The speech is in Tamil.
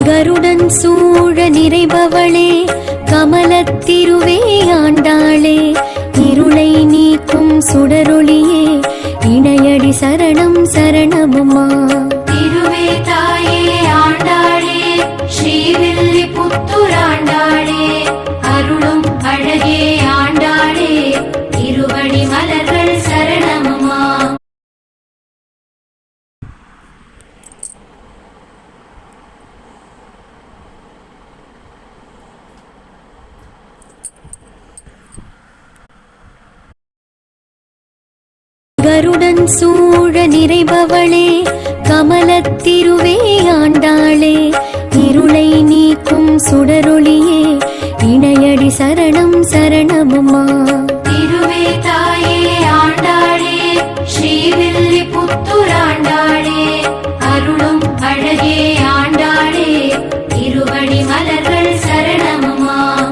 கருடன் சூழ நிறைபவளே கமலத்திருவே ஆண்டாளே இருளை நீக்கும் சுடரொளியே இணையடி சரணம் சரணமம்மா. திருவே தாயே ஆண்டாளே ஸ்ரீவில்லி புத்துராண்டாளே அருளும் அழகே ஆண்டாளே திருவடி மலர்கள் சரணமம்மா. கருடன் சூழ நிறைபவளே கமலத்திருவே ஆண்டாளே இருளை நீக்கும் சுடரொளியே இணையடி சரணம் சரணமம்மா. திருவே தாயே ஆண்டாளே ஸ்ரீவில்லி புத்துராண்டாளே அருளும் அழகே ஆண்டாளே திருவடி மலர்கள்